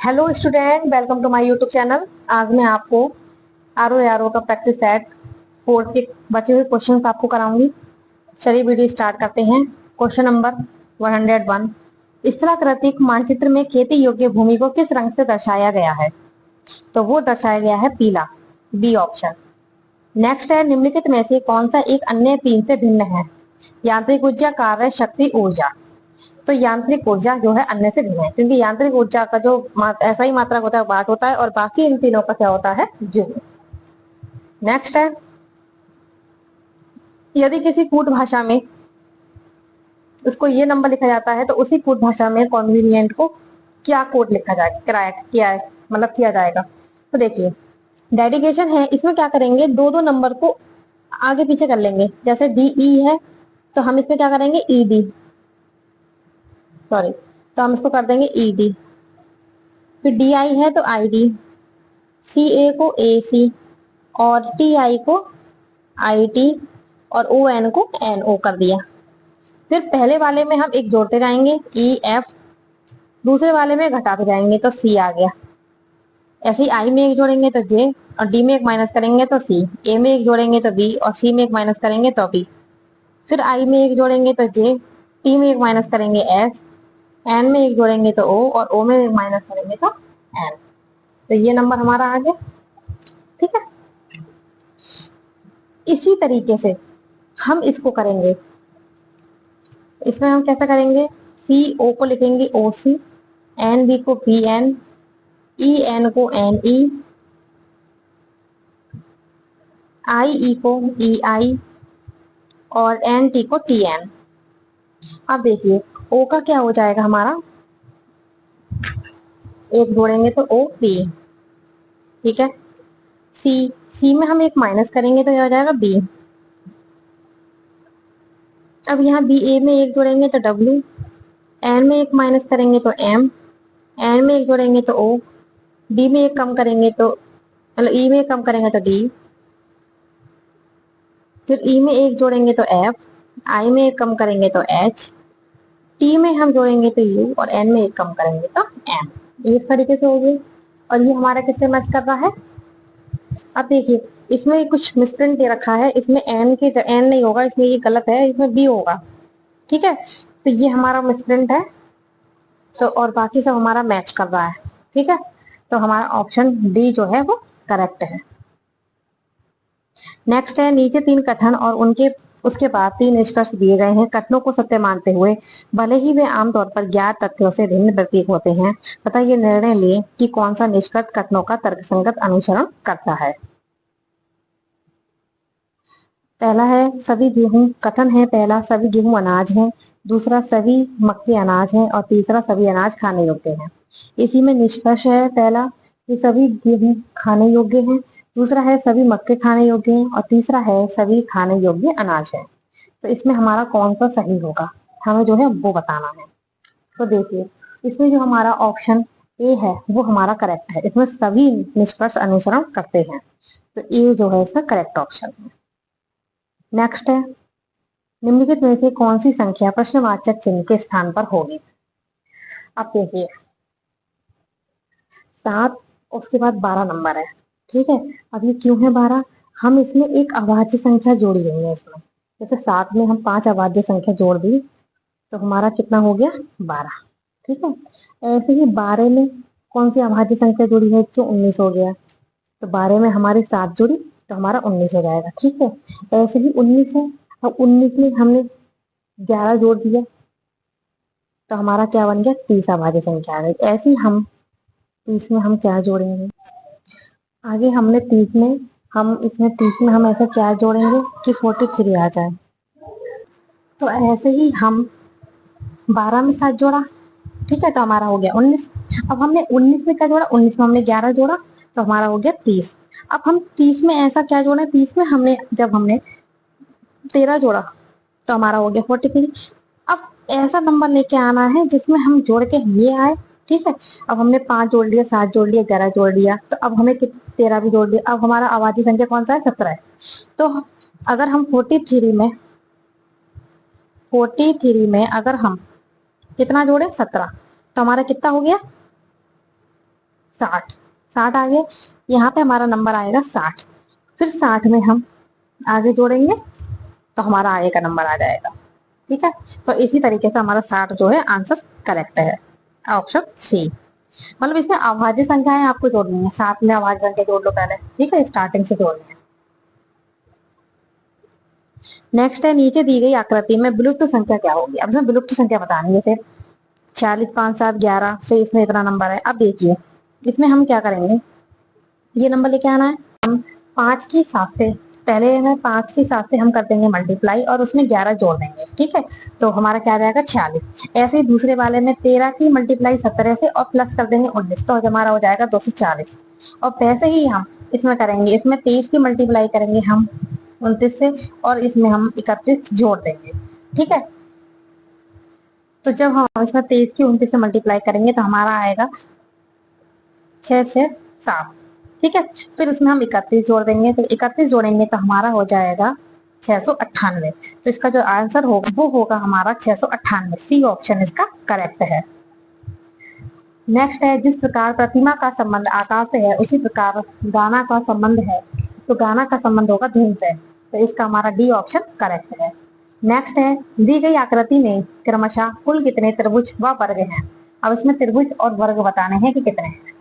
Hello student, welcome to my YouTube channel. आज मैं आपको आर ओ का प्रैक्टिस सेट 4 के बचे हुए क्वेश्चन आपको कराऊंगी। चलिए वीडियो स्टार्ट करते हैं। Question number 101। स्थलाकृतिक मानचित्र में खेती योग्य भूमि को किस रंग से दर्शाया गया है? तो वो दर्शाया गया है पीला, बी ऑप्शन। नेक्स्ट है, निम्नलिखित में से कौन सा एक अन्य तीन से भिन्न है? यांत्रिक ऊर्जा, कार्य शक्ति, ऊर्जा। तो यांत्रिक ऊर्जा जो है अन्य से भिन्न है, क्योंकि यांत्रिक ऊर्जा का जो ऐसा ही मात्रक होता है वाट होता है, और बाकी इन तीनों का क्या होता है, जूल। नेक्स्ट है, यदि किसी कूट भाषा में उसको ये नंबर लिखा जाता है तो उसी कूट भाषा में कॉन्वीनियंट को क्या कोड लिखा जाएगा, किया जाएगा। तो देखिए, डेडिकेशन है, इसमें क्या करेंगे, दो दो नंबर को आगे पीछे कर लेंगे। जैसे डी ई है तो हम इसमें क्या करेंगे, ई डी, सॉरी, तो हम इसको कर देंगे ई डी। फिर डी आई है तो आई डी, सी ए को ए सी, और टी आई को आई टी, और ओ एन को एन ओ कर दिया। फिर पहले वाले में हम एक जोड़ते जाएंगे, ई एफ, दूसरे वाले में घटाते जाएंगे तो सी आ गया। ऐसे ही आई में एक जोड़ेंगे तो जे, और डी में एक माइनस करेंगे तो सी, ए में एक जोड़ेंगे तो बी, और सी में एक माइनस करेंगे तो बी। फिर आई में एक जोड़ेंगे तो जे, टी में एक माइनस करेंगे एस, एन में एक जोड़ेंगे तो ओ, और ओ में एक माइनस करेंगे तो एन। तो ये नंबर हमारा आ गया। ठीक है, इसी तरीके से हम इसको करेंगे। इसमें हम कैसा करेंगे, सी ओ को लिखेंगे ओ सी, एन बी को बी एन, ई एन को एन ई, आई ई को ई आई, और एन टी को टी एन। अब देखिए, ओ का क्या हो जाएगा हमारा, एक जोड़ेंगे तो ओ बी। ठीक है, सी, सी में हम एक माइनस करेंगे तो ये हो जाएगा बी। अब यहाँ बी ए में एक जोड़ेंगे तो डब्ल्यू, एन में एक माइनस करेंगे तो एम, एन में एक जोड़ेंगे तो ओ, डी में एक कम करेंगे तो, मतलब ई में एक कम करेंगे तो डी, फिर ई में एक जोड़ेंगे तो एफ, आई में एक कम करेंगे तो एच, टी में हम जोड़ेंगे तो यू, और एन में एक कम करेंगे तो एम। ये इस तरीके से हो गई। और ये हमारा किससे मैच कर रहा है? अब देखिए, इसमें कुछ मिसप्रिंट दे रखा है, इसमें एन के एन नहीं होगा, इसमें ये गलत है, इसमें बी होगा। ठीक है, तो ये हमारा मिसप्रिंट है। तो और बाकी सब हमारा मैच कर रहा है। ठीक है, तो हमारा ऑप्शन डी जो है वो करेक्ट है। नेक्स्ट है, नीचे तीन कथन और उनके उसके बाद तीन निष्कर्ष दिए गए हैं। कथनों को सत्य मानते हुए भले ही वे आमतौर पर ज्ञात तथ्यों से भिन्न प्रतीत होते हैं, तथा ये निर्णय लें कि कौन सा निष्कर्ष कथनों का तर्कसंगत अनुसरण करता है। पहला है सभी गेहूं, कथन है पहला, सभी गेहूं अनाज हैं। दूसरा, सभी मक्के अनाज हैं। और तीसरा, सभी अनाज खाने योग्य हैं। इसी में निष्कर्ष है पहला कि सभी गेहूं खाने योग्य हैं, दूसरा है सभी मक्के खाने योग्य हैं, और तीसरा है सभी खाने योग्य अनाज है। तो इसमें हमारा कौन सा सही होगा, हमें जो है वो बताना है। तो देखिए, इसमें जो हमारा ऑप्शन ए है वो हमारा करेक्ट है। इसमें सभी निष्कर्ष अनुसरण करते हैं, तो ए जो है इसका करेक्ट ऑप्शन है। नेक्स्ट है, निम्नलिखित में से कौन सी संख्या प्रश्नवाचक चिन्ह के स्थान पर होगी? अब देखिए, 7, उसके बाद 12 नंबर है। ठीक है, अब ये क्यों है 12? हम इसमें एक अभाज्य संख्या जोड़ लेंगे इसमें। जैसे 7 में हम 5 अभाज्य संख्या जोड़ दी तो हमारा कितना हो गया, 12। ठीक है, ऐसे ही 12 में कौन सी अभाज्य संख्या जुड़ी है, जो 19 हो गया। तो 12 में हमारे 7 जुड़ी तो हमारा 19 हो जाएगा। ठीक है, ऐसे ही 19 है, अब 19 में हमने 11 जोड़ दिया तो हमारा क्या बन गया, 30 अभाज्य संख्या आ गई। ऐसे ही हम 30 में हम क्या जोड़ेंगे, आगे हमने 30 में, हम इसमें 30 में हम ऐसा क्या जोड़ेंगे कि 43 आ जाए। तो ऐसे ही हम 12 में 7 जोड़ा, ठीक है, तो हमारा हो गया 19। अब हमने 19 में क्या जोड़ा, 19 में हमने 11 जोड़ा तो हमारा हो गया 30। अब हम 30 में ऐसा क्या जोड़ा, 30 में हमने जब हमने 13 जोड़ा तो हमारा हो गया 43। अब ऐसा नंबर लेके आना है जिसमें हम जोड़ के ये आए। ठीक है, अब हमने 5 जोड़ लिया, 7 जोड़ लिया, 11 जोड़ लिया, तो अब हमें 13 भी जोड़ दिया। अब हमारा अभाज्य संख्या कौन सा है, 17 है। तो अगर हम 43 में अगर हम कितना जोड़े, 17, तो हमारा कितना हो गया, 60, 60 आ गया। यहाँ पे हमारा नंबर आएगा 60। फिर 60 में हम आगे जोड़ेंगे तो हमारा आगे का नंबर आ जाएगा। ठीक है, तो इसी तरीके से हमारा 60 जो है आंसर करेक्ट है, ऑप्शन सी। मतलब इसमें अभाज्य संख्याएं आपको जोड़नी है, साथ में अभाज्य संख्या जोड़ लो पहले। ठीक है, स्टार्टिंग से जोड़नी है। नेक्स्ट है, नीचे दी गई आकृति में विलुप्त संख्या क्या होगी। अब इसमें विलुप्त संख्या बतानी है, जैसे 46, 5, 7, 11, फिर इसमें इतना नंबर है। अब देखिए इसमें हम क्या करेंगे, ये नंबर लेके आना है। हम 5 की 7 से, पहले में 5 की 7 से हम कर देंगे मल्टीप्लाई और उसमें 11 जोड़ देंगे। ठीक है, तो हमारा क्या आ जाएगा 46। ऐसे ही दूसरे वाले में 13 की मल्टीप्लाई 17 से और प्लस कर देंगे 19, तो हमारा हो जाएगा 240। और वैसे ही हम इसमें करेंगे, इसमें 23 की मल्टीप्लाई करेंगे हम 29 से और इसमें हम 31 जोड़ देंगे। ठीक है, तो जब हम इसमें 23 की 29 से मल्टीप्लाई करेंगे तो हमारा आएगा 6, 6, 7। ठीक है, फिर उसमें हम 31 जोड़ देंगे, तो 31 जोड़ेंगे तो हमारा हो जाएगा 698। तो इसका जो आंसर होगा वो होगा हमारा 698। सी ऑप्शन इसका करेक्ट है। नेक्स्ट है, जिस प्रकार प्रतिमा का संबंध आकाश से है उसी प्रकार गाना का संबंध है, तो गाना का संबंध होगा धुन से, तो इसका हमारा डी ऑप्शन करेक्ट है। नेक्स्ट है, दी गई आकृति में क्रमशः कुल कितने त्रिभुज व वर्ग हैं। अब इसमें त्रिभुज और वर्ग बताने हैं कि कितने हैं।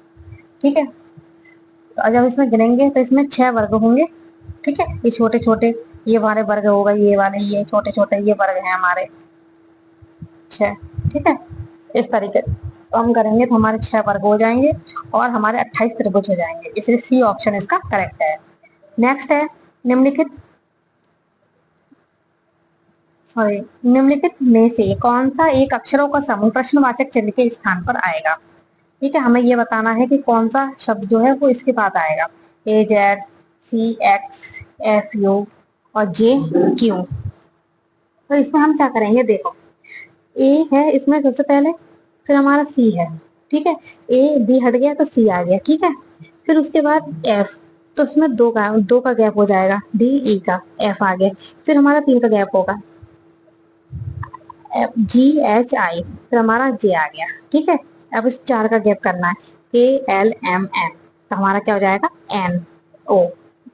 ठीक है, तो जब इसमें गिनेंगे तो इसमें 6 वर्ग होंगे। ठीक है, ये छोटे छोटे ये हमारे वर्ग हो गए, ये वाले ये छोटे छोटे ये वर्ग हैं हमारे 6। ठीक है, इस तरीके तो हम करेंगे तो हमारे 6 वर्ग हो जाएंगे और हमारे 28 त्रिभुज हो जाएंगे, इसलिए सी ऑप्शन इसका करेक्ट है। नेक्स्ट है, निम्नलिखित सॉरी निम्नलिखित में से कौन सा एक अक्षरों का समूह प्रश्नवाचक चिन्ह के स्थान पर आएगा। ठीक है, हमें ये बताना है कि कौन सा शब्द जो है वो इसके बाद आएगा। ए Z, C x, F you और जे क्यू। तो इसमें हम क्या करेंगे, देखो ए है इसमें सबसे पहले, फिर हमारा सी है। ठीक है, ए बी हट गया तो सी आ गया। ठीक है, फिर उसके बाद एफ, तो इसमें दो का गैप हो जाएगा, डी ई का, एफ आ गया। फिर हमारा 3 का गैप होगा, जी एच आई, फिर हमारा जे आ गया। ठीक है, अब इस 4 का गैप करना है, के एल एम एन, तो हमारा क्या हो जाएगा एन ओ।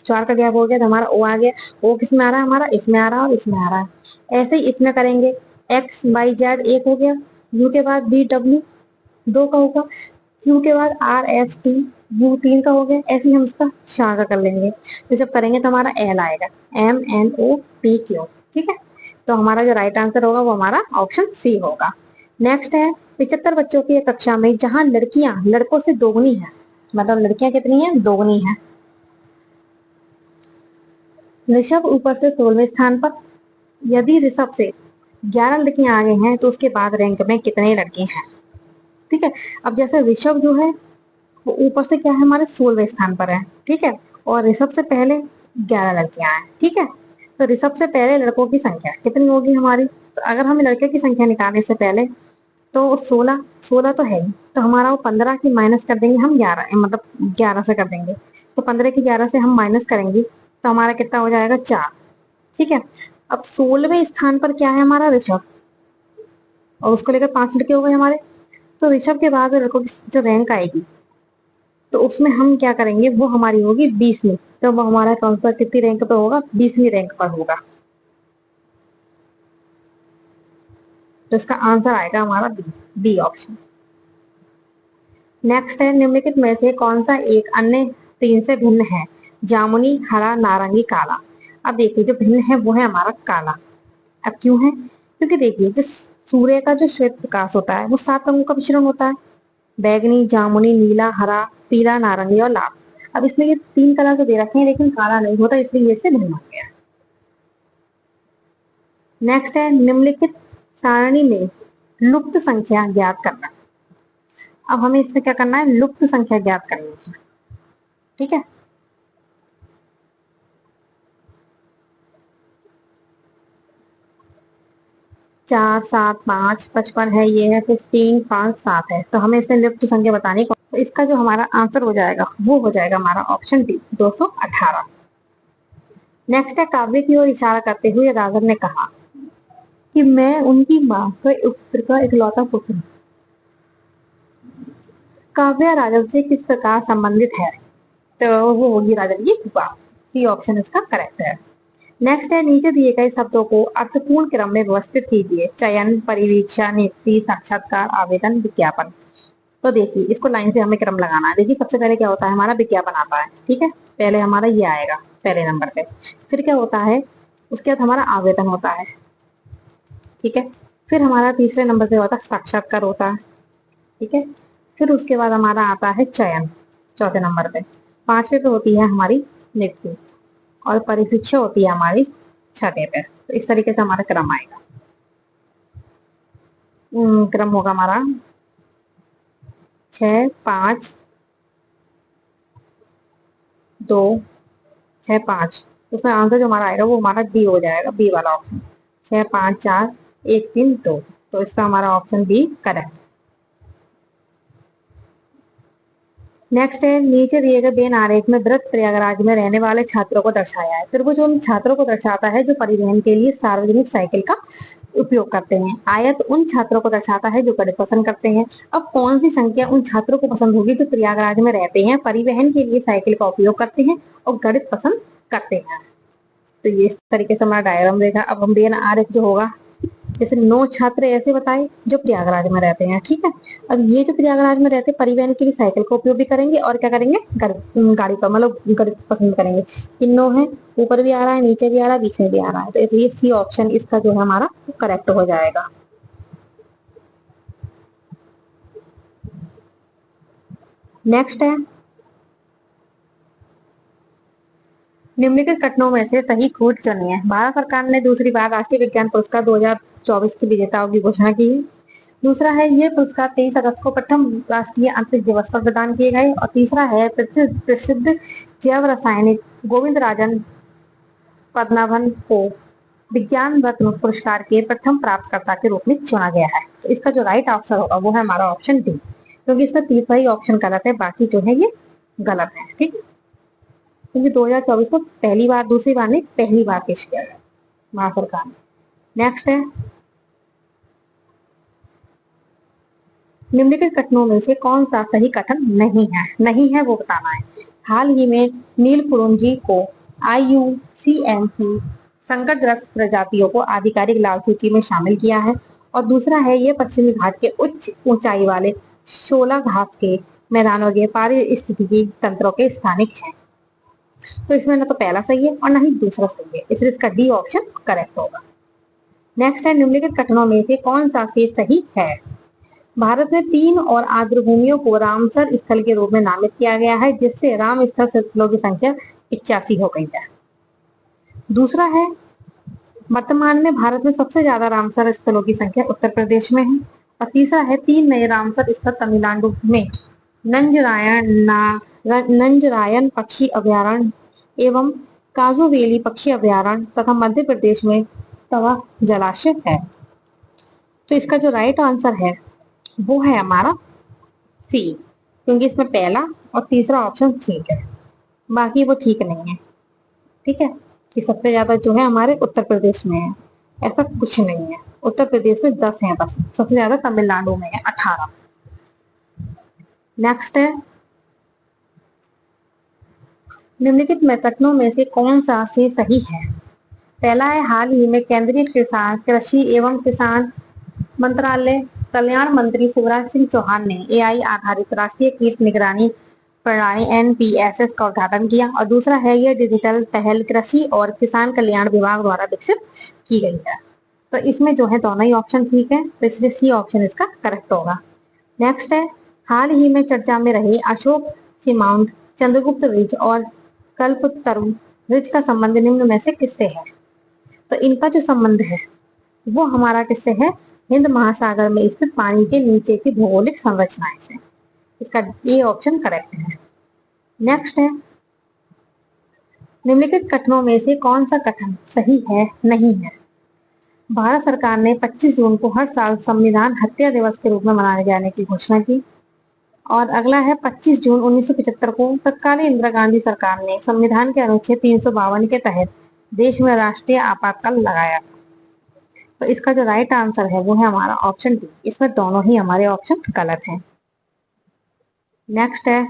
4 का गैप हो गया तो हमारा ओ आ गया। ओ किस में आ रहा है, हमारा इसमें आ रहा है और इसमें आ रहा है। ऐसे ही इसमें करेंगे, एक्स वाई जेड एक हो गया, यू के बाद बी डब्ल्यू 2 का होगा, क्यू के बाद आर एस टी यू 3 का हो गया। ऐसे ही हम इसका 4 का कर लेंगे, तो जब करेंगे तो हमारा एल आएगा, M N O P Q. ठीक है, तो हमारा जो राइट आंसर होगा वो हमारा ऑप्शन सी होगा। नेक्स्ट है, 75 बच्चों की एक कक्षा में जहां लड़कियां लड़कों से दोगुनी है, मतलब लड़कियां कितनी है, दोगुनी है। ऋषभ ऊपर से 16वें स्थान पर, यदि ऋषभ से 11 लड़कियां आगे हैं तो उसके बाद रैंक में कितने लड़के हैं। ठीक है, अब जैसे ऋषभ जो है वो ऊपर से क्या है, हमारे 16वें स्थान पर है। ठीक है, और ऋषभ से पहले 11 लड़कियां हैं। ठीक है, तो ऋषभ से पहले लड़कों की संख्या कितनी होगी हमारी, तो अगर हम लड़के की संख्या निकालने से पहले, तो 16, 16 तो है ही, तो हमारा वो 15 की माइनस कर देंगे हम 11, मतलब 11 से कर देंगे, तो 15 की 11 से हम माइनस करेंगे तो हमारा कितना हो जाएगा 4। ठीक है, अब 16वें स्थान पर क्या है, हमारा ऋषभ, और उसको लेकर 5 लड़के हो गए हमारे। तो ऋषभ के बाद लड़कों की जो रैंक आएगी तो उसमें हम क्या करेंगे, वो हमारी होगी 20वीं, तो वो हमारा कौन सा कितनी रैंक पे होगा, 20वीं रैंक पर होगा। तो इसका आंसर आएगा हमारा बी ऑप्शन। नेक्स्ट है, निम्नलिखित में से कौन सा एक अन्य 3 से भिन्न है, जामुनी, हरा, नारंगी, काला। अब देखिए जो भिन्न है वो है हमारा काला। अब क्यों है, क्योंकि देखिए जो सूर्य का जो श्वेत प्रकाश होता है वो 7 रंगों का मिश्रण होता है, बैगनी, जामुनी, नीला, हरा, पीला, नारंगी और लाल। अब इसमें ये 3 कलर तो दे रखे हैं लेकिन काला नहीं होता, इसलिए ये से भिन्न हो गया। नेक्स्ट है, निम्नलिखित सारणी में लुप्त संख्या ज्ञात करना। अब हमें इसमें क्या करना है, लुप्त संख्या ज्ञात करनी है। ठीक है, 4, 7, 5, 55 है, ये है, फिर 3, 5, 7 है, तो हमें इसमें लुप्त संख्या बतानी है। तो इसका जो हमारा आंसर हो जाएगा वो हो जाएगा हमारा ऑप्शन डी 218। नेक्स्ट है, काव्य की ओर इशारा करते हुए राघव ने कहा कि मैं उनकी माँ के पुत्र का इकलौता पुत्र हूँ। काव्या राजन से किस प्रकार संबंधित है? तो वो होगी राजन की फूफा। सी ऑप्शन इसका करेक्ट है। नेक्स्ट है, नीचे दिए गए शब्दों को अर्थपूर्ण क्रम में व्यवस्थित कीजिए। चयन, परिवीक्षा, नियुक्ति, साक्षात्कार, आवेदन, विज्ञापन। तो देखिए, इसको लाइन से हमें क्रम लगाना है। देखिए, सबसे पहले क्या होता है, हमारा विज्ञापन आता है, ठीक है, पहले हमारा ये आएगा पहले नंबर पे। फिर क्या होता है, उसके बाद हमारा आवेदन होता है, ठीक है। फिर हमारा तीसरे नंबर पे होता है साक्षात्कार होता है, ठीक है। फिर उसके बाद हमारा आता है चयन चौथे नंबर पे। पांचवे पे होती है हमारी नियुक्ति, और परिशिक्षा होती है हमारी छठे पे। तो इस तरीके से हमारा क्रम आएगा। क्रम होगा हमारा 6, 5, 2, 6, 5। उसमें आंसर जो हमारा आएगा वो हमारा बी हो जाएगा, बी वाला ऑप्शन। 6, 5, 4, 1, 3, 2। तो इसका हमारा ऑप्शन बी करेक्ट। नेक्स्ट है, नीचे दिए गए बेन आरेख में वृत्त प्रयागराज में रहने वाले छात्रों को दर्शाया है। फिर वो जो उन छात्रों को दर्शाता है जो परिवहन के लिए सार्वजनिक साइकिल का उपयोग करते हैं। आयत उन छात्रों को दर्शाता है जो गणित पसंद करते हैं। अब कौन सी संख्या उन छात्रों को पसंद होगी जो प्रयागराज में रहते हैं, परिवहन के लिए साइकिल का उपयोग करते हैं और गणित पसंद करते हैं? तो ये इस तरीके से हमारा डायग्राम देखा। अब हम बेन आरेख जो होगा, जैसे 9 छात्र ऐसे बताए जो प्रयागराज में रहते हैं, ठीक है। अब ये जो प्रयागराज में रहते हैं परिवहन के लिए साइकिल का उपयोग भी करेंगे और क्या करेंगे, गाड़ी का मतलब गाड़ी पसंद करेंगे। इन 9 है, ऊपर भी आ रहा है, नीचे भी आ रहा है, बीच में भी आ रहा है, तो इसलिए सी ऑप्शन इसका जो है हमारा करेक्ट हो जाएगा। नेक्स्ट है, निम्नलिखित कथनों में से सही खोज चुनिए। भारत सरकार ने दूसरी बार राष्ट्रीय विज्ञान पुरस्कार 2024 के विजेताओं की घोषणा की है। दूसरा है, ये पुरस्कार 23 अगस्त को प्रथम राष्ट्रीय अंतरिक्ष दिवस पर प्रदान किए गए। और तीसरा है, प्रसिद्ध जैव रासायनिक गोविंद राजन पद्मनाभन को विज्ञान रत्न पुरस्कार के प्रथम प्राप्तकर्ता के रूप में चुना गया है। तो इसका जो राइट आंसर होगा वो है हमारा ऑप्शन डी, क्योंकि इसका तीसरा ही ऑप्शन गलत है, बाकी जो है ये गलत है, ठीक है। क्योंकि 2024 को पहली बार, दूसरी बार नहीं, पहली बार पेश किया गया भारत सरकार ने। नेक्स्ट है, निम्नलिखित कथनों में से कौन सा सही कथन नहीं है वो बताना है। हाल ही में नील कुरुंजी को IUCN की संकटग्रस्त प्रजातियों को आधिकारिक लाल सूची में शामिल किया है। और दूसरा है, ये पश्चिमी घाट के उच्च ऊंचाई वाले शोला घास के मैदानों के पारिस्थितिकी तंत्रों के स्थानिक हैं। तो इसमें ना तो पहला सही है और ना ही दूसरा सही है, इसलिए इसका डी ऑप्शन करेक्ट होगा। नेक्स्ट है, निम्नलिखित कथनों में से कौन सा सेट सही है। भारत में 3 और आर्द्र भूमियों को रामसर स्थल के रूप में नामित किया गया है, जिससे राम स्थलों की संख्या 85 हो गई है। दूसरा है, वर्तमान में भारत में सबसे ज्यादा रामसर स्थलों की संख्या उत्तर प्रदेश में है। और तीसरा है, 3 नए रामसर स्थल तमिलनाडु में नंजरायन पक्षी अभ्यारण्य एवं काजुवेली पक्षी अभ्यारण्य तथा मध्य प्रदेश में तवा जलाशय है। तो इसका जो राइट आंसर है वो है हमारा सी, क्योंकि इसमें पहला और तीसरा ऑप्शन ठीक है, बाकी वो ठीक नहीं है, ठीक है। कि सबसे ज्यादा जो है हमारे उत्तर प्रदेश में है, ऐसा कुछ नहीं है। उत्तर प्रदेश में 10 है बस, सबसे ज्यादा तमिलनाडु में है 18। नेक्स्ट है, निम्नलिखित कथनों में से कौन सा से सही है। पहला है, हाल ही में केंद्रीय किसान कृषि एवं किसान मंत्रालय कल्याण मंत्री शिवराज सिंह चौहान ने AI आधारित राष्ट्रीय कीट निगरानी प्रणाली NPSS का उद्घाटन किया। और दूसरा है, यह डिजिटल पहल कृषि और किसान कल्याण विभाग द्वारा विकसित की गई है। तो इसमें जो है दोनों ही ऑप्शन ठीक है, तो इसलिए सी ऑप्शन इसका करेक्ट होगा। नेक्स्ट है, हाल ही में चर्चा में रहे अशोक सीमाउंट, चंद्रगुप्त रिज और कल्पतरु रिज का संबंध निम्न में से किससे है। तो इनका जो संबंध है वो हमारा किससे है, हिंद महासागर में स्थित पानी के नीचे की भौगोलिक संरचनाएं से। इसका ए ऑप्शन करेक्ट है। नेक्स्ट है, निम्नलिखित कथनों में से कौन सा कथन सही है नहीं है। भारत सरकार ने 25 जून को हर साल संविधान हत्या दिवस के रूप में मनाए जाने की घोषणा की। और अगला है, 25 जून 1975 को तत्कालीन इंदिरा गांधी सरकार ने संविधान के अनुच्छेद 352 के तहत देश में राष्ट्रीय आपातकाल लगाया। तो इसका जो राइट आंसर है वो है हमारा ऑप्शन डी, इसमें दोनों ही हमारे ऑप्शन गलत हैं। नेक्स्ट है,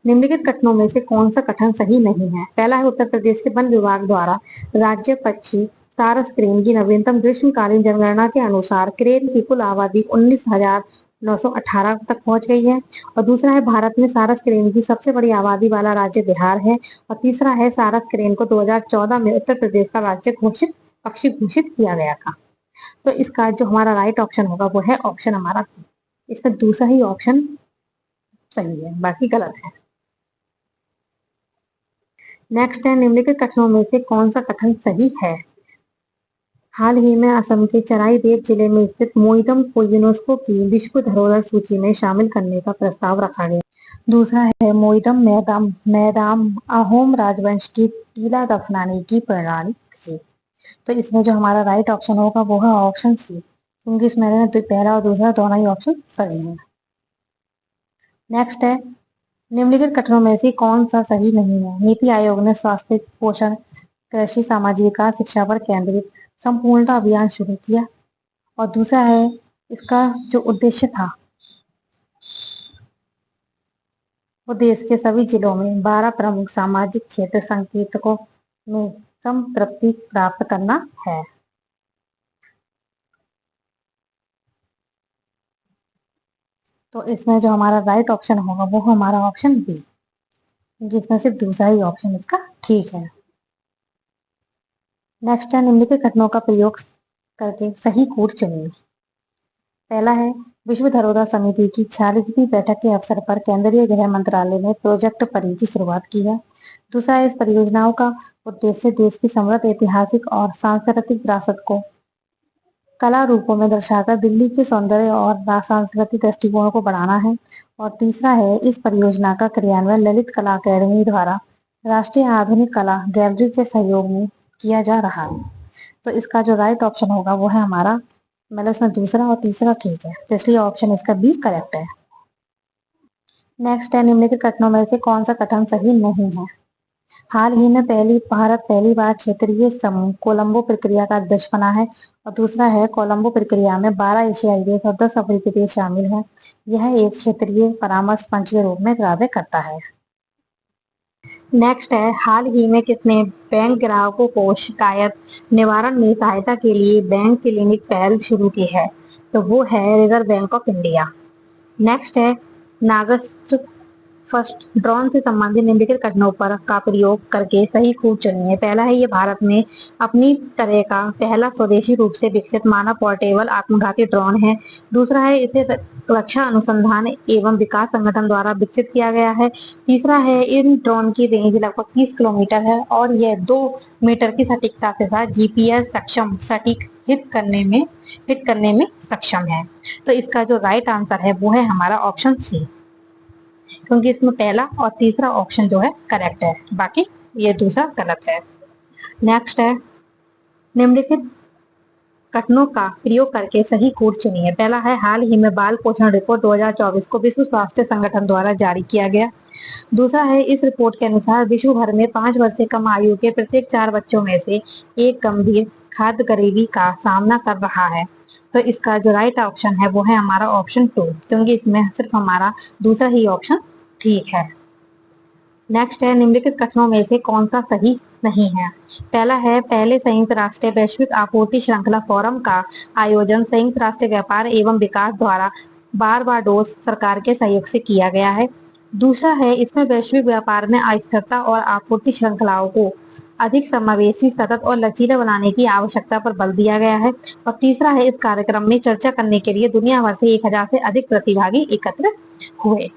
निम्नलिखित कथनों में से कौन सा कथन सही नहीं है? पहला है, उत्तर प्रदेश के वन विभाग द्वारा राज्य पक्षी सारस क्रेन की नवीनतम ग्रीष्मकालीन जनगणना के अनुसार क्रेन की कुल आबादी 19,918 तक पहुंच गई है। और दूसरा है, भारत में सारस क्रेन की सबसे बड़ी आबादी वाला राज्य बिहार है। और तीसरा है, सारस क्रेन को 2014 में उत्तर प्रदेश का राज्य घोषित पक्षी घोषित किया गया था। तो इसका जो हमारा राइट ऑप्शन होगा वो है ऑप्शन हमारा, इसमें दूसरा ही ऑप्शन सही है, बाकी गलत है। नेक्स्ट है, निम्नलिखित कथनों में से कौन सा कथन सही है? हाल ही में असम के चराईदेव जिले में स्थित मोइदम को यूनेस्को की विश्व धरोहर सूची में शामिल करने का प्रस्ताव रखा गया। दूसरा है, मोइदम मैदाम मैदाम अहोम राजवंश की टीला दफनाने की प्रणाली थी। तो इसमें जो हमारा राइट ऑप्शन होगा वो है ऑप्शन सी, क्योंकि इसमें तो पहला और दूसरा दोनों ही ऑप्शन सही है। नेक्स्ट है, निम्नलिखित कथनों में से कौन सा सही नहीं है? नीति आयोग ने स्वास्थ्य, पोषण, कृषि, सामाजिक विकास, शिक्षा पर केंद्रित संपूर्णता अभियान शुरू किया। और दूसरा है, इसका जो उद्देश्य था वो देश के सभी जिलों में 12 प्रमुख सामाजिक क्षेत्र संकेतकों में संतृप्ति प्राप्त करना है। तो इसमें जो हमारा राइट ऑप्शन होगा वो हमारा ऑप्शन बी, जिसमें सिर्फ दूसरा ही ऑप्शन इसका ठीक है। नेक्स्ट है, निम्नलिखित घटनाओं का प्रयोग करके सही कूट चुनिए। पहला है, विश्व धरोहर समिति की 46वीं बैठक के अवसर पर केंद्रीय गृह मंत्रालय ने प्रोजेक्ट परी की शुरुआत की है। दूसरा है, इस परियोजनाओं का उद्देश्य देश की समृद्ध ऐतिहासिक और सांस्कृतिक विरासत को कला रूपों में दर्शाकर दिल्ली के सौंदर्य और सांस्कृतिक दृष्टिकोण को बढ़ाना है। और तीसरा है, इस परियोजना का क्रियान्वयन ललित कला अकादमी द्वारा राष्ट्रीय आधुनिक कला गैलरी के सहयोग में किया जा रहा है। तो इसका जो राइट ऑप्शन होगा वो है हमारा, मतलब इसमें दूसरा और तीसरा ठीक है, तो इसलिए ऑप्शन इसका बी करेक्ट है। नेक्स्ट है, निम्नलिखित घटनाओं में से कौन सा कथन सही नहीं है? हाल ही में भारत पहली बार क्षेत्रीय समूह कोलंबो प्रक्रिया का अध्यक्ष बना है। और दूसरा है, कोलंबो प्रक्रिया में 12 एशियाई देश और 10 अफ्रीकी देश शामिल हैं। यह एक क्षेत्रीय परामर्श मंच के रूप में कार्य करता है। नेक्स्ट है, हाल ही में किसने बैंक ग्राहकों को शिकायत निवारण में सहायता के लिए बैंक क्लिनिक पहल शुरू की है? तो वो है reserve bank of India. Next है, नागस्त फर्स्ट ड्रोन से संबंधित निम्नलिखित घटनाओं पर का प्रयोग करके सही खूब चुनिए। पहला है, ये भारत में अपनी तरह का पहला स्वदेशी रूप से विकसित मानव पोर्टेबल आत्मघाती ड्रोन है। दूसरा है, इसे रक्षा अनुसंधान एवं विकास संगठन द्वारा विकसित किया गया है। तीसरा है, इन ड्रोन की रेंज लगभग 30 किलोमीटर है और यह 2 मीटर की सटीकता के साथ जीपीएस सक्षम सटीक हिट करने में सक्षम है। तो इसका जो राइट आंसर है वो है हमारा ऑप्शन सी, क्योंकि इसमें पहला और तीसरा ऑप्शन जो है करेक्ट है, बाकी ये दूसरा गलत है। नेक्स्ट है, निम्नलिखित कथनों का प्रयोग करके सही कोड चुनिए। पहला है, हाल ही में बाल पोषण रिपोर्ट 2024 को विश्व स्वास्थ्य संगठन द्वारा जारी किया गया। दूसरा है, इस रिपोर्ट के अनुसार विश्व भर में 5 वर्ष से कम आयु के प्रत्येक 4 बच्चों में से एक गंभीर खाद्य गरीबी का सामना कर रहा है। तो इसका जो राइट ऑप्शन है वो है हमारा ऑप्शन 2, क्योंकि इसमें सिर्फ हमारा दूसरा ही ऑप्शन ठीक है। नेक्स्ट है, निम्नलिखित कथनों में से कौन सा सही नहीं है? पहला है, पहले संयुक्त राष्ट्र वैश्विक आपूर्ति श्रृंखला फोरम का आयोजन संयुक्त राष्ट्र व्यापार एवं विकास द्वारा बारबाडोस सरकार के सहयोग से किया गया है। दूसरा है, इसमें वैश्विक व्यापार में अस्थिरता और आपूर्ति श्रृंखलाओं को अधिक समावेशी, सतत और लचीला बनाने की आवश्यकता पर बल दिया गया है। और तीसरा है, इस कार्यक्रम में चर्चा करने के लिए दुनिया भर से 1000 से अधिक प्रतिभागी एकत्र हुए।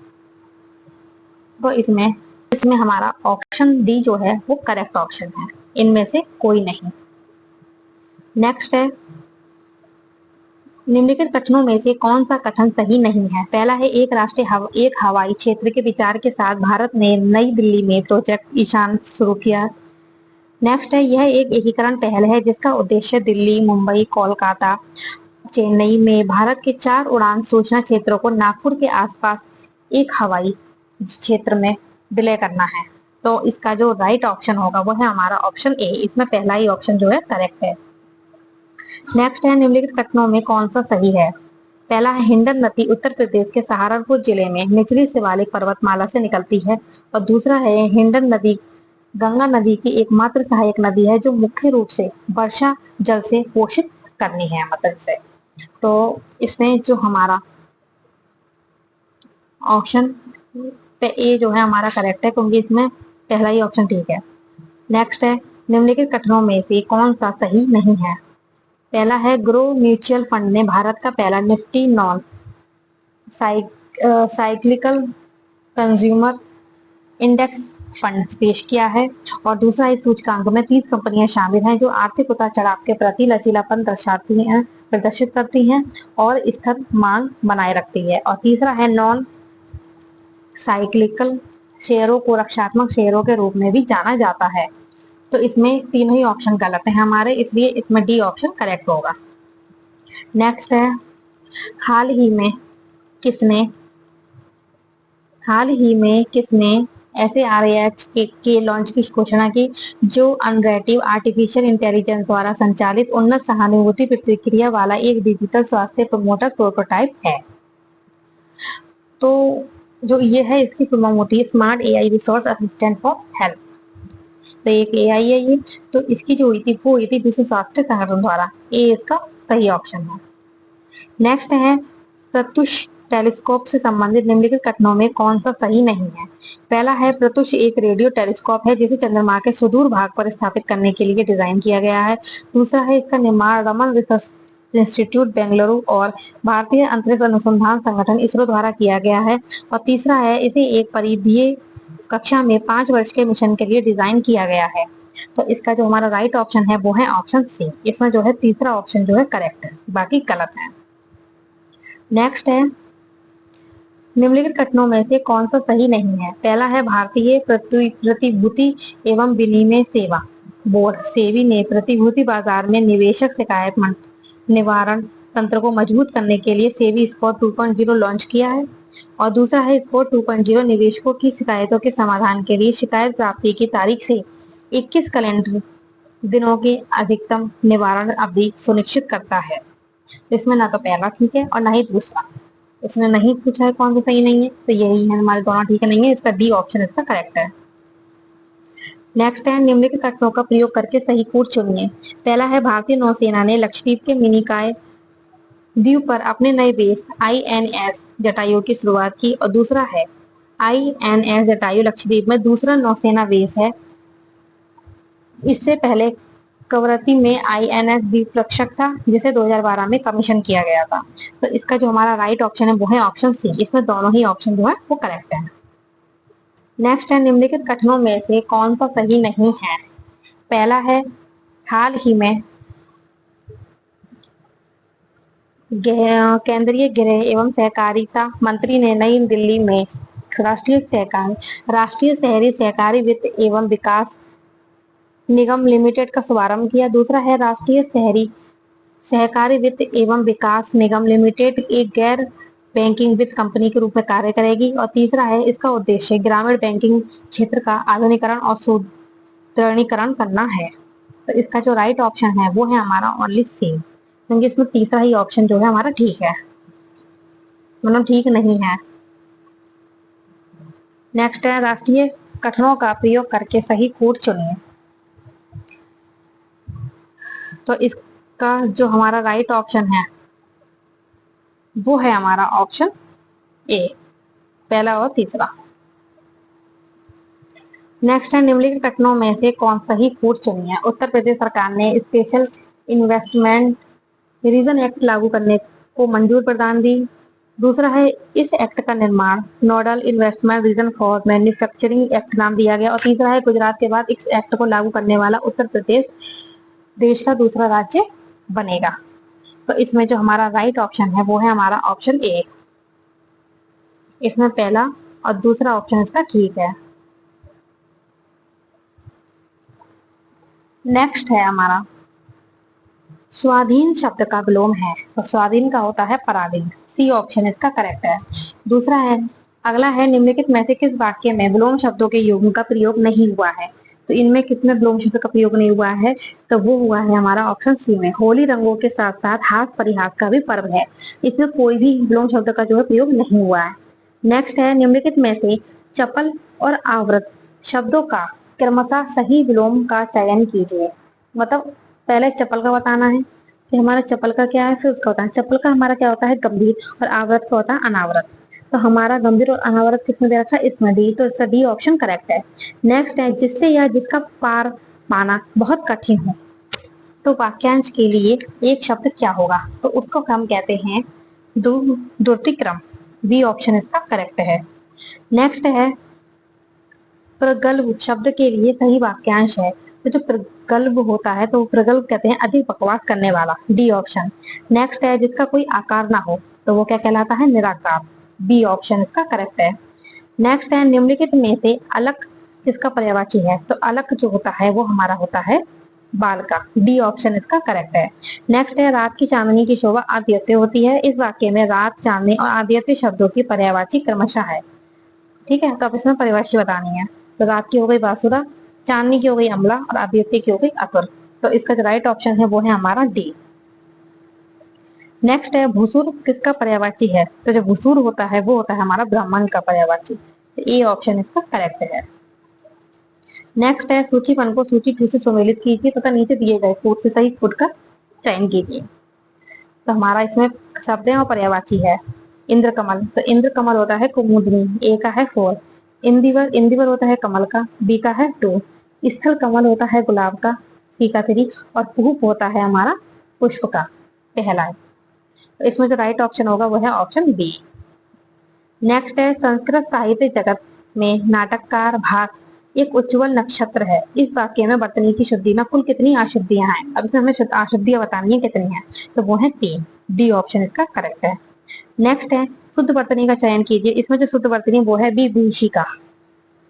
तो इसमें हमारा ऑप्शन डी जो है वो करेक्ट ऑप्शन है, इनमें से कोई नहीं। नेक्स्ट है, निम्नलिखित कथनों में से कौन सा कथन सही नहीं है? पहला है, एक राष्ट्र एक हवाई क्षेत्र के विचार के साथ भारत ने नई दिल्ली में प्रोजेक्ट ईशान शुरू किया। नेक्स्ट है, यह एक एकीकरण पहल है जिसका उद्देश्य दिल्ली, मुंबई, कोलकाता, चेन्नई में भारत के 4 उड़ान सूचना क्षेत्रों को नागपुर के आसपास एक हवाई क्षेत्र में विलय करना है। तो इसका जो राइट ऑप्शन होगा वो है हमारा ऑप्शन ए, इसमें पहला ही ऑप्शन जो है करेक्ट है। नेक्स्ट है, निम्नलिखित कथनों में कौन सा सही है? पहला है हिंडन नदी उत्तर प्रदेश के सहारनपुर जिले में निचली शिवालिक पर्वतमाला से निकलती है। और दूसरा है हिंडन नदी गंगा नदी की एकमात्र सहायक नदी है जो मुख्य रूप से वर्षा जल से पोषित करनी है मतलब से। तो इसमें जो हमारा ऑप्शन पे ए जो है हमारा करेक्ट है, क्योंकि इसमें पहला ही ऑप्शन ठीक है। नेक्स्ट है निम्नलिखित कथनों में से कौन सा सही नहीं है। पहला है ग्रो म्यूचुअल फंड ने भारत का पहला Nifty non cyclical consumer index fund पेश किया है। और दूसरा इस सूचकांक में 30 कंपनियां शामिल हैं जो आर्थिक उतार चढ़ाव के प्रति लचीलापन दर्शाती हैं, प्रदर्शित करती हैं और स्थिर मांग बनाए रखती है। और तीसरा है नॉन साइक्लिकल शेयरों को रक्षात्मक शेयरों के रूप में भी जाना जाता है। तो इसमें तीनों ही ऑप्शन गलत है हमारे, इसलिए इसमें डी ऑप्शन करेक्ट होगा। नेक्स्ट है हाल ही में किसने ऐसे RAH के लॉन्च की घोषणा की जो अनरेटिव आर्टिफिशियल इंटेलिजेंस द्वारा संचालित उन्नत सहानुभूति प्रतिक्रिया वाला एक डिजिटल स्वास्थ्य प्रमोटर प्रोटोटाइप है। तो जो ये है इसकी फुल फॉर्म होती है smart AI resource assistant for health. तो एक AI है ये। तो इसकी जो हुई थी वो हुई थी विश्व स्वास्थ्य संगठन द्वारा। ए इसका सही ऑप्शन है। नेक्स्ट है प्रत्युष टेलीस्कोप से संबंधित निम्नलिखित कथनों में कौन सा सही नहीं है। पहला है प्रत्युष एक रेडियो टेलीस्कोप है जिसे चंद्रमा के सुदूर भाग पर स्थापित करने के लिए डिजाइन किया गया है। दूसरा है इसका निर्माण रमन रिसर्च इंस्टीट्यूट बेंगलुरु और भारतीय अंतरिक्ष अनुसंधान संगठन इसरो द्वारा किया गया है। और तीसरा है इसे एक परिधीय कक्षा में 5 वर्ष के मिशन के लिए डिजाइन किया गया है। तो इसका जो हमारा राइट ऑप्शन है वो है ऑप्शन सी। इसमें जो है तीसरा ऑप्शन जो है करेक्ट है, बाकी गलत है। नेक्स्ट है निम्नलिखित कथनों में से कौन सा सही नहीं है। पहला है भारतीय प्रतिभूति एवं विनिमय सेवा बोर्ड सेबी ने प्रतिभूति बाजार में निवेशक शिकायत निवारण तंत्र को मजबूत करने के लिए सेबी स्कोर 2.0 लॉन्च किया है। और दूसरा है स्कोर 2.0 निवेशकों की शिकायतों के समाधान के लिए शिकायत प्राप्ति की तारीख से 21 कैलेंडर दिनों की अधिकतम निवारण अवधि सुनिश्चित करता है। इसमें ना तो पहला ठीक है और ना ही दूसरा। इसने नहीं पूछा है कौन सा सही नहीं है, तो यही है हमारे दोनों ठीक है नहीं है, इसका डी ऑप्शन इसका करेक्ट है। नेक्स्ट है निम्नलिखित कथनों का प्रयोग करके सही कूट चुनिए। पहला है भारतीय नौसेना ने लक्षद्वीप के मिनिकॉय द्वीप पर अपने नए बेस INS जटायु की शुरुआत की। और दूसरा है INS जटायु लक्षद्वीप में दूसरा नौसेना बेस है। इससे पहले कवरत्ती में INS द्वीप रक्षक था जिसे 2012 में कमीशन किया गया था। तो इसका जो हमारा राइट ऑप्शन है वो है ऑप्शन सी। इसमें दोनों ही ऑप्शन जो है वो करेक्ट है। नेक्स्ट है निम्नलिखित कथनों में से कौन सा सही नहीं है। पहला है हाल ही में केंद्रीय गृह एवं सहकारिता मंत्री ने नई दिल्ली में राष्ट्रीय शहरी सहकारी वित्त एवं विकास निगम लिमिटेड का शुभारंभ किया। दूसरा है राष्ट्रीय शहरी सहकारी वित्त एवं विकास निगम लिमिटेड एक गैर बैंकिंग वित्त कंपनी के रूप में कार्य करेगी। और तीसरा है इसका उद्देश्य ग्रामीण बैंकिंग क्षेत्र का आधुनिकीकरण और सुदृढ़ीकरण करना है। तो इसका जो राइट ऑप्शन है वो है हमारा ओनली सी, क्योंकि इसमें तीसरा ही ऑप्शन जो है हमारा ठीक है, मतलब ठीक नहीं है। नेक्स्ट है राष्ट्रीय कथनों का प्रयोग करके सही कूट चुनिए। तो इसका जो हमारा राइट ऑप्शन है वो है हमारा ऑप्शन ए, पहला और तीसरा। नेक्स्ट है निम्नलिखित कथनों में से कौन सही कूट चुनिए। उत्तर प्रदेश सरकार ने स्पेशल इन्वेस्टमेंट रीजन एक्ट लागू करने को मंजूर प्रदान दी। दूसरा है इस एक्ट का निर्माण nodal investment region for manufacturing act नाम दिया गया। और तीसरा है गुजरात के बाद इस एक्ट को लागू करने वाला उत्तर प्रदेश देश का दूसरा राज्य बनेगा। तो इसमें जो हमारा राइट ऑप्शन है वो है हमारा ऑप्शन ए। इसमें पहला और दूसरा ऑप्शन इसका ठीक है। नेक्स्ट है हमारा स्वाधीन शब्द का विलोम है, तो स्वाधीन का होता है पराधीन। सी ऑप्शन इसका करेक्ट है। दूसरा है अगला है निम्नलिखित में से किस वाक्य में विलोम शब्दों के युग्म का प्रयोग नहीं हुआ है। तो इनमें किसमें विलोम शब्द का प्रयोग नहीं हुआ है? तो वो हुआ है हमारा ऑप्शन सी में। होली रंगों के साथ साथ हास परिहास का भी पर्व है, इसमें कोई भी विलोम शब्द का जो है प्रयोग नहीं हुआ है। नेक्स्ट है, निम्नलिखित में से चपल और आवृत शब्दों का क्रमशः सही विलोम का चयन कीजिए। मतलब पहले चपल का बताना है कि हमारा चपल का क्या है, फिर उसका बताना। चपल का हमारा क्या होता है? गंभीर, और आवृत का होता है अनावृत। तो हमारा गंभीर और अनावृत किसमें दे रखा है? इसमें डी, तो इसका डी ऑप्शन करेक्ट है। नेक्स्ट है, जिससे या जिसका पार पाना बहुत कठिन हो, तो वाक्यांश के लिए एक शब्द क्या होगा? तो उसको हम कहते हैं द्रुतिक्रम। बी ऑप्शन इसका करेक्ट है। नेक्स्ट है, प्रगल्भ शब्द के लिए सही वाक्यांश है। तो जो प्रगल्भ होता है तो प्रगल्भ कहते हैं अधिक बकवास करने वाला। D option. नेक्स्ट है, जिसका कोई आकार ना हो, तो वो क्या कहलाता है? निराकार। बी ऑप्शन इसका करेक्ट है। नेक्स्ट है, निम्नलिखित में से अलग किसका पर्यायवाची है? तो अलग जो होता है वो हमारा होता है बाल का। डी ऑप्शन इसका करेक्ट है। नेक्स्ट है, रात की चांदनी की शोभा आद्यत्य होती है। इस वाक्य में रात, चांदनी और आद्यत्य शब्दों की पर्यायवाची क्रमशः है। ठीक है, तो अब इसमें परिभाषा बतानी है। तो रात की हो गई बासुरा, चांदनी की हो गई अमला, और आदित्य की हो गई अतुर। तो इसका जो राइट ऑप्शन है वो है हमारा डी। नेक्स्ट है, भूसुर किसका पर्यायवाची है? तो जो भूसुर होता है वो होता है हमारा ब्राह्मण का पर्यायवाची। तो ए ऑप्शन इसका करेक्ट है। नेक्स्ट है, सूची 1 को सूची 2 से सुमेलित कीजिए तथा नीचे दिए गए फूड से सही फूड का चयन कीजिए। तो हमारा इसमें शब्द और पर्यायवाची है। इंद्रकमल, तो इंद्रकमल होता है कुमुदनी। ए का है 4। इंदिवर, इंदिवर होता है कमल का। बी का है 2। स्थल कमल होता है गुलाब का। सी का 3। और पुष्प होता है हमारा पुष्प का पहला। तो इसमें जो राइट ऑप्शन होगा वो है ऑप्शन बी। नेक्स्ट है, संस्कृत साहित्य जगत में नाटककार भाग एक उज्जवल नक्षत्र है। इस वाक्य में वर्तनी की शुद्धि में कुल कितनी अशुद्धियां हैं? अब इसमें हमें अशुद्धियां बतानी है कितनी है, तो वो है 3। डी ऑप्शन इसका करेक्ट है। नेक्स्ट है, शुद्ध वर्तनी का चयन कीजिए। इसमें जो शुद्ध वर्तनी वो है विभूषिका।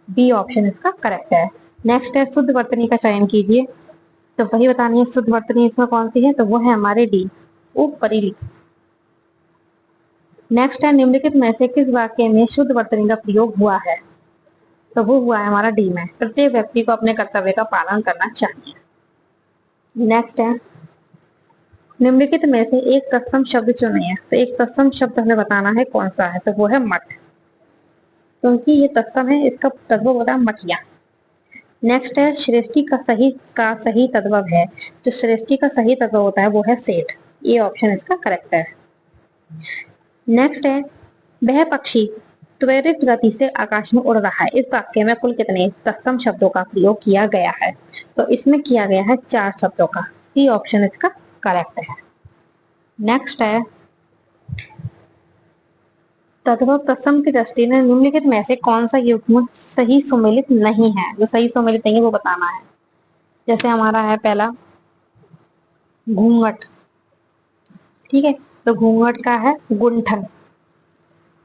बी ऑप्शन इसका करेक्ट है। नेक्स्ट है, शुद्ध वर्तनी का चयन कीजिए। तो वही बतानी है शुद्ध वर्तनी इसमें कौन सी है, तो वो है हमारे डी, उपरिलिप्त। नेक्स्ट है, निम्नलिखित में से किस वाक्य में शुद्ध वर्तनी का प्रयोग हुआ है? तो वो हुआ है हमारा डी में। प्रत्येक व्यक्ति को अपने कर्तव्य का पालन करना चाहिए। नेक्स्ट है, निम्नलिखित में से एक तत्सम शब्द चुनिए। तो एक तत्सम शब्द हमें बताना है कौन सा है, तो वो है मठ। क्योंकि ये तत्सम है, इसका तद्भव होता है मठिया। नेक्स्ट है, श्रेष्ठी का सही तद्भव है। जो श्रेष्ठी का सही तद्भव होता है वो है सेठ। ये ऑप्शन इसका करेक्ट है। नेक्स्ट है, वह पक्षी त्वरित गति से आकाश में उड़ रहा है। इस वाक्य में कुल कितने तत्सम शब्दों का प्रयोग किया गया है? तो इसमें किया गया है 4 शब्दों का। सी ऑप्शन इसका करेक्ट है। नेक्स्ट है, तद्भव तत्सम की दृष्टि में निम्नलिखित में से कौन सा युग्म सही सुमेलित नहीं है? जो सही सुमेलित नहीं है वो बताना है। जैसे हमारा है पहला घूंघट। ठीक है, तो घूंघट का है गुंठन।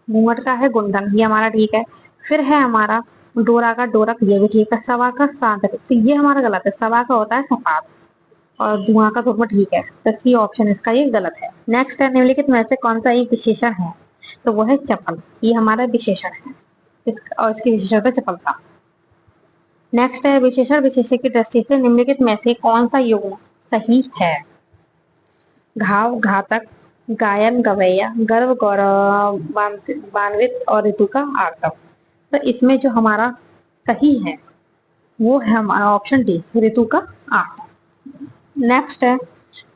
घूंघट का है गुंठन, ये हमारा ठीक है। फिर है हमारा डोरा का डोरक, ये भी ठीक है। सवा का सादर, तो ये हमारा गलत है। सवा का होता है सपाट, और धुआं का धुआं ठीक है। तो सी ऑप्शन इसका ये गलत है। नेक्स्ट है, निम्नलिखित में से कौन सा एक विशेषण है? तो वो है चपल। ये हमारा विशेषण है, और इसकी विशेषण चपलता। नेक्स्ट है, विशेषण विशेष्य की दृष्टि से निम्नलिखित में से कौन सा युग्म सही है? घाव घातक, गायन गवैया, गर्व गौरवान्वित और ऋतु का आर्तव। तो इसमें जो हमारा सही है वो है हमारा ऑप्शन डी, ऋतु का आर्तव। नेक्स्ट है,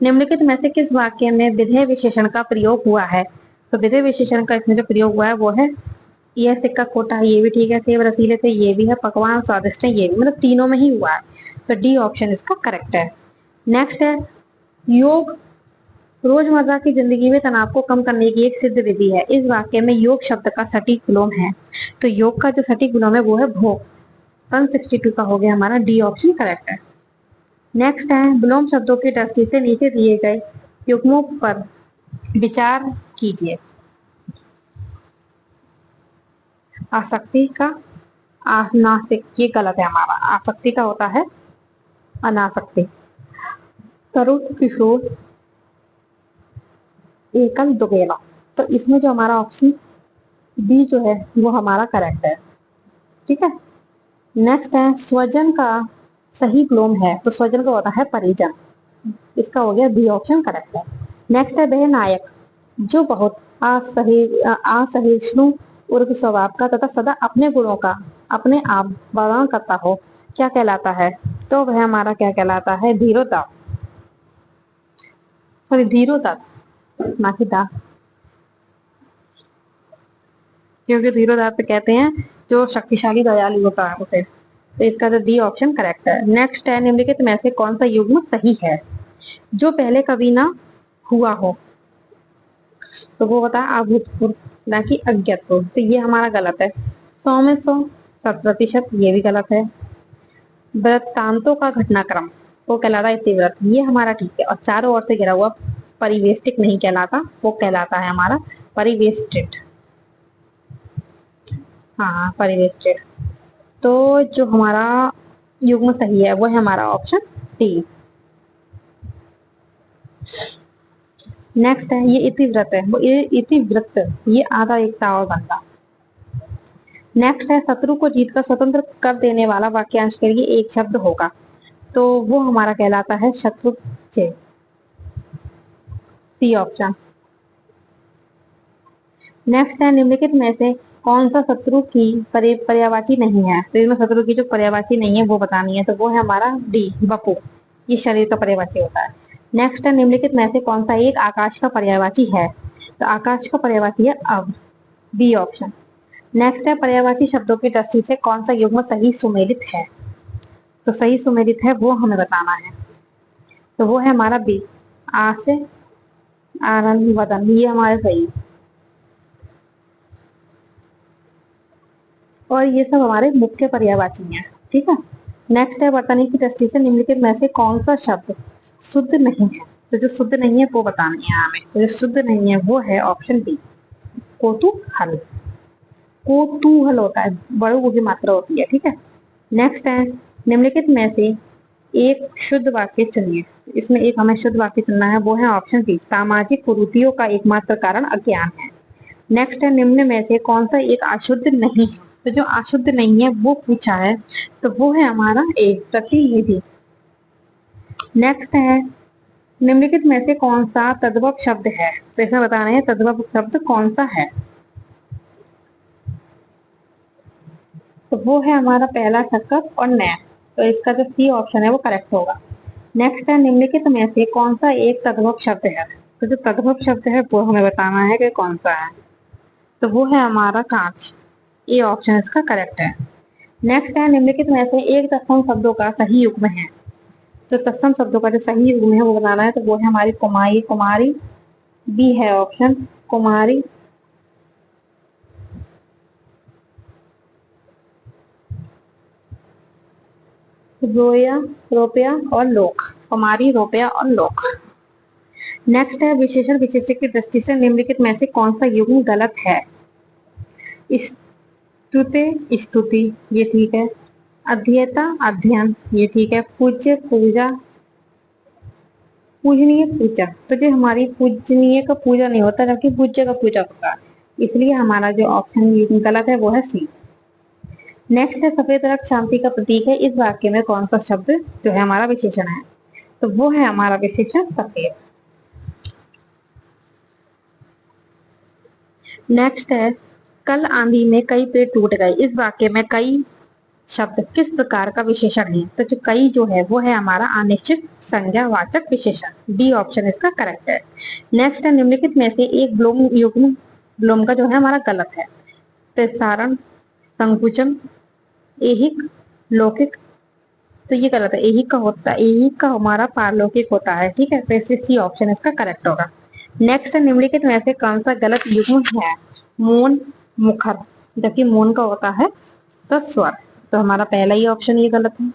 निम्नलिखित में से किस वाक्य में विधेय विशेषण का प्रयोग हुआ है? तो विधेय विशेषण का इसमें जो प्रयोग हुआ है वो है, यह सिक्का खोटा है, ये भी ठीक है। सेब रसीले थे, ये भी है। पकवान स्वादिष्ट है, ये भी, मतलब तीनों में ही हुआ है। तो डी ऑप्शन इसका करेक्ट है। नेक्स्ट है, योग रोजमर्रा की जिंदगी में तनाव को कम करने की एक सिद्ध विधि है। इस वाक्य में योग शब्द का सटीक विलोम है। तो योग का जो सटीक विलोम है वो है भोग। 162 का हो गया हमारा डी ऑप्शन करेक्ट है। नेक्स्ट है, विलोम शब्दों की दृष्टि से नीचे दिए गए युग्मों पर विचार कीजिए। आसक्ति का अनासक्ति, ये गलत है हमारा। आसक्ति का होता है अनासक्ति। तरुण किशोर एकल दुबेला, तो इसमें जो हमारा ऑप्शन बी जो है वो हमारा करेक्ट है। ठीक है। नेक्स्ट है, स्वजन का सही विलोम है तो स्वजन का होता है परिजन। इसका हो गया बी ऑप्शन करेक्ट है। नेक्स्ट है वह नायक जो बहुत असहिष्णु उग्र स्वभाव का तथा सदा अपने गुणों का अपने आप वर्णन करता हो, क्या कहलाता है? तो वह हमारा क्या कहलाता है? धीरोता। सॉरी, धीरोता ना कि दा, क्योंकि धीरोदात्त कहते हैं जो शक्तिशाली दयालु होता है उसे। तो इसका जो डी ऑप्शन करेक्ट है। नेक्स्ट है निम्नलिखित में से कौन सा युग्म सही है? जो पहले कभी ना हुआ हो, तो वो होता है अभूतपूर्व, ना कि अज्ञातपूर्व। तो ये हमारा गलत है। 100 में 100, 100%, ये भी गलत है। वृत्तांतों का घटनाक्रम वो कहलाता है इतिवृत्त, ये हमारा ठीक है। और चारों ओर से घिरा हुआ परिवेष्टित नहीं कहलाता, वो कहलाता है हमारा परिवेष्टित। हाँ, परिवेष्टित। तो जो हमारा युग्म सही है वो है हमारा ऑप्शन डी। नेक्स्ट है ये इतिवृत्त है, वो इतिवृत्त, ये आधा एकता और बनता। नेक्स्ट है शत्रु को जीतकर स्वतंत्र कर देने वाला वाक्यांश के लिए एक शब्द होगा, तो वो हमारा कहलाता है शत्रुंजय। C option. नेक्स्ट है निम्नलिखित में से कौन सा शत्रु की पर्यायवाची नहीं है? तो इसमें शत्रु की जो पर्यायवाची नहीं है वो बतानी है, तो वो है हमारा डी वपु, ये शरीर का पर्यायवाची होता है। नेक्स्ट है निम्नलिखित में से कौन सा एक आकाश का पर्यायवाची है? तो आकाश का पर्यायवाची है अब, बी ऑप्शन। नेक्स्ट है पर्यायवाची शब्दों की दृष्टि से कौन सा युग्म सही सुमेलित है? तो सही सुमेलित है वो हमें बताना है, तो वो है हमारा बी, आ से आनंद वदन, ये हमारे सही है। और ये सब हमारे मुख्य पर्यायवाची हैं, ठीक है। नेक्स्ट है वर्तनी की दृष्टि से निम्नलिखित में से कौन सा शब्द शुद्ध नहीं है? तो जो शुद्ध नहीं है वो बतानी है हमें, तो जो शुद्ध नहीं है वो है ऑप्शन बी, कोतूहल। कोतूहल होता है, बड़ों की मात्रा होती है, ठीक है। नेक्स्ट है निम्नलिखित में से एक शुद्ध वाक्य चुनिए। इसमें एक हमें शुद्ध वाक्य चुनना है, वो है ऑप्शन सी, सामाजिक कुरीतियों का एकमात्र कारण अज्ञान है। नेक्स्ट है निम्न में से कौन सा एक अशुद्ध नहीं है? तो जो अशुद्ध नहीं है वो पूछा है, तो वो है हमारा एक प्रतिनिधि। नेक्स्ट है निम्नलिखित में से कौन सा तद्भव शब्द है? तो इसमें बताना है तद्भव शब्द कौन सा है, तो वो है हमारा पहला शक्कर और नैन। तो इसका जो सी ऑप्शन है वो करेक्ट होगा। नेक्स्ट है निम्नलिखित में से कौन सा एक तद्भव शब्द है? तो जो तद्भव शब्द है वो हमें बताना है कि कौन सा है, तो वो है हमारा कांच, ये ऑप्शन इसका करेक्ट है। नेक्स्ट है निम्नलिखित में से एक तत्सम शब्दों का सही युग्म है। तो तत्सम शब्दों का जो सही युग्म है वो बनाना है, तो वो है हमारी कुमारी, कुमारी, बी है ऑप्शन कुमारी, रोया, रोपया और लोक, कुमारी, रोपया और लोक। नेक्स्ट है विशेषण विशेषक की दृष्टि से निम्नलिखित में से कौन सा युग्म गलत है? स्तुते, स्तुति, ये ठीक है। अध्येता, अध्ययन, ये ठीक है। पूज्य, पूजा, पूजनीय, पूजा। तो जो हमारी पूजनीय का पूजा नहीं होता जबकि पूज्य का पूजा होता है, इसलिए हमारा जो ऑप्शन गलत है वो है सी। नेक्स्ट है सफेद रंग शांति का प्रतीक है, इस वाक्य में कौन सा शब्द जो है हमारा विशेषण है? तो वो है हमारा विशेषण सफेद। नेक्स्ट है कल आंधी में कई पेड़ टूट गए, इस वाक्य में कई शब्द किस प्रकार का विशेषण है? तो जो कई जो है वो है हमारा अनिश्चित संज्ञावाचक विशेषण, डी ऑप्शन इसका करेक्ट है। नेक्स्ट है निम्नलिखित में से एक विलोम युग्म, विलोम का जो है हमारा गलत है। प्रसारण, संकुचन, ऐहिक, लौकिक, तो ये गलत है। ऐहिक का होता है, ऐहिक का हमारा पारलौकिक होता है, ठीक है। तो सी ऑप्शन इसका करेक्ट होगा। नेक्स्ट है निम्नलिखित में से कौन सा गलत युग्म है? मौन, मुखर, जबकि मौन का होता है सस्वर, तो हमारा पहला ही ऑप्शन ये गलत है।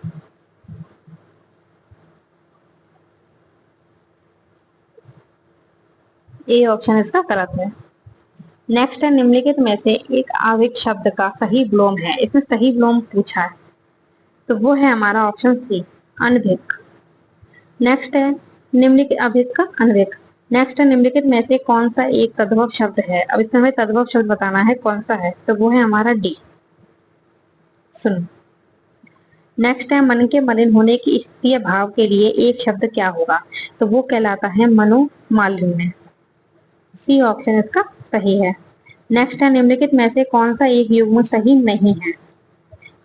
ए ऑप्शन इसका गलत है। नेक्स्ट है निम्नलिखित में से एक आवेग शब्द का सही विलोम है, इसमें सही विलोम पूछा है, तो वो है हमारा ऑप्शन सी, अनभिक। नेक्स्ट है निम्नलिखित अभिक का अनभिक। नेक्स्ट है निम्नलिखित में से कौन सा एक तद्भव शब्द है? अब इसमें हमें तद्भव शब्द बताना है कौन सा है, तो वो है हमारा डी, सुन। नेक्स्ट है मन के मलिन होने की स्थितीय भाव के लिए एक शब्द क्या होगा, तो वो कहलाता है मनोमालिन्य। सी ऑप्शन इसका सही है। नेक्स्ट है निम्नलिखित में से कौन सा एक युग्म सही नहीं है,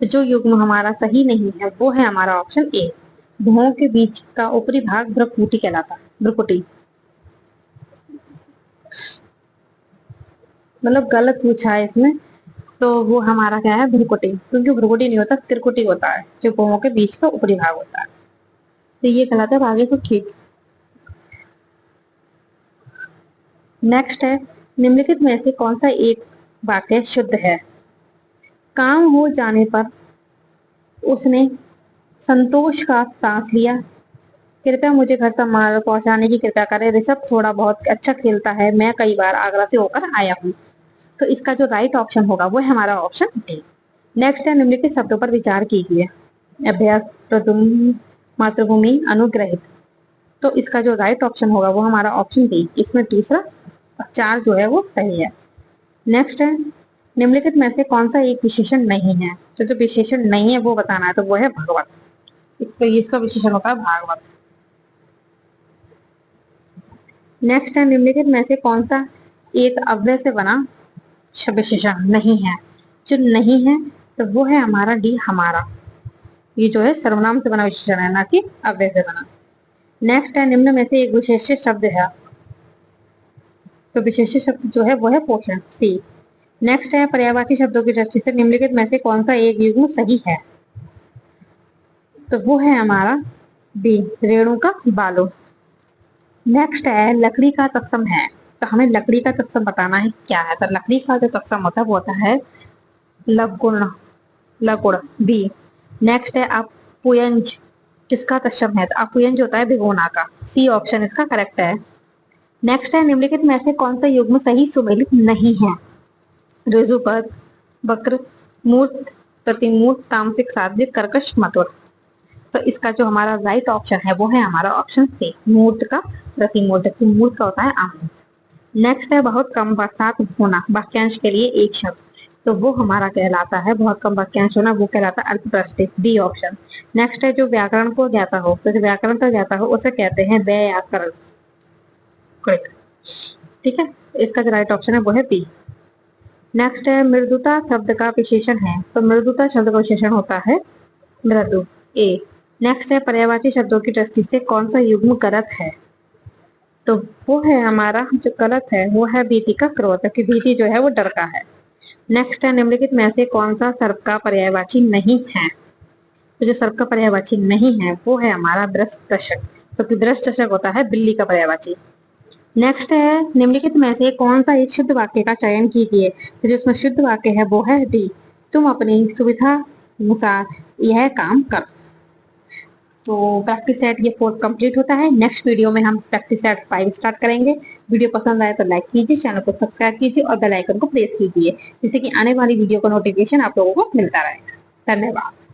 तो जो युग्म हमारा सही नहीं है वो है हमारा ऑप्शन ए, भुवों के बीच का ऊपरी भाग भ्रुकुटी कहलाता है। भ्रुकुटी मतलब गलत पूछा है इसमें, तो वो हमारा क्या है भ्रुकुटी, क्योंकि भ्रुकुटी नहीं होता त्रिकुटी होता है, जो भुवों के बीच का ऊपरी भाग होता है। तो ये कहलाता है आगे को ठीक। नेक्स्ट है निम्नलिखित में से कौन सा एक वाक्य शुद्ध है। काम हो जाने पर उसने संतोष का सांस लिया, कृपया मुझे घर तक माल पहुंचाने की कृपया करें, ऋषभ थोड़ा बहुत अच्छा खेलता है, मैं कई बार आगरा से होकर आया हूँ। तो इसका जो राइट ऑप्शन होगा वो है हमारा ऑप्शन डी। नेक्स्ट है निम्नलिखित शब्दों पर विचार कीजिए। अभ्यास, प्रदुम, मातृभूमि, अनुग्रहित। तो इसका जो राइट ऑप्शन होगा वो हमारा ऑप्शन डी, इसमें दूसरा 4 जो है वो सही है। नेक्स्ट है निम्नलिखित में से कौन सा एक विशेषण नहीं है, तो जो विशेषण नहीं है वो बताना है, तो वो है भगवत। इसका विशेषण होता है भागवत। नेक्स्ट है निम्नलिखित में से कौन सा एक अव्यय से बना विशेषण नहीं है, जो नहीं है तो वो है हमारा डी, हमारा। ये जो है सर्वनाम से बना विशेषण है, ना कि अव्यय से बना। नेक्स्ट है निम्न में से एक विशेष शब्द है, तो विशेष शब्द जो है वो है पोषण, सी। नेक्स्ट है पर्यायवाची शब्दों की दृष्टि से निम्नलिखित में से कौन सा एक युग्म सही है, तो वो है हमारा बी, रेणु का बालो। नेक्स्ट है लकड़ी का तत्सम है, तो हमें लकड़ी का तत्सम बताना है क्या है, तो लकड़ी का जो तत्सम होता है वो होता है लघुण, लकुड़, बी। नेक्स्ट है अपुयंज, किसका तत्सम है, तो अपुयंज होता है भिगोना का, सी ऑप्शन इसका करेक्ट है। नेक्स्ट है निम्नलिखित में से कौन सा युग्म सही सुमेलित नहीं है, ऋजुपद, वक्र, मूर्त, प्रतिमूर्त, तामसिक, साध्विक, कर्कश, मधुर। तो इसका जो हमारा राइट ऑप्शन है वो है हमारा ऑप्शन सी, मूर्त का प्रतिमूर्त, जबकि मूर्त का होता है आम। नेक्स्ट है बहुत कम बरसात होना, वाक्यांश के लिए एक शब्द, तो वो हमारा कहलाता है बहुत कम वाक्यांश होना, वो कहलाता है अल्पप्रस्थित, डी ऑप्शन। नेक्स्ट है जो व्याकरण को ज्ञाता हो, तो जो व्याकरण का ज्ञाता हो उसे कहते हैं व्याकरण। ठीक है, इसका जो राइट ऑप्शन है वो है बी। नेक्स्ट है मृदुता शब्द का विशेषण है, तो मृदुता शब्द का विशेषण होता है मृदु, ए। नेक्स्ट है पर्यायवाची शब्दों की दृष्टि से कौन सा युग्म गलत है, तो वो है हमारा जो गलत है वो है भीति का क्रोध, क्योंकि भीति जो है वो डर का है। नेक्स्ट है निम्नलिखित में से कौन सा सर्प का पर्यायवाची नहीं है, तो जो सर्प का पर्यायवाची नहीं है वो है हमारा भ्रष्ट दशक, क्योंकि भ्रष्ट दशक होता है बिल्ली का पर्यायवाची। नेक्स्ट है निम्नलिखित में से कौन सा एक शुद्ध वाक्य का चयन कीजिए, तो जिसमें शुद्ध वाक्य है वो है डी, तुम अपनी सुविधा अनुसार यह काम कर। तो प्रैक्टिस सेट ये 4 कंप्लीट होता है। नेक्स्ट वीडियो में हम प्रैक्टिस सेट 5 स्टार्ट करेंगे। वीडियो पसंद आए तो लाइक कीजिए, चैनल को सब्सक्राइब कीजिए और बेल आइकन को प्रेस कीजिए, जिससे कि आने वाली वीडियो का नोटिफिकेशन आप लोगों को मिलता रहेगा। धन्यवाद।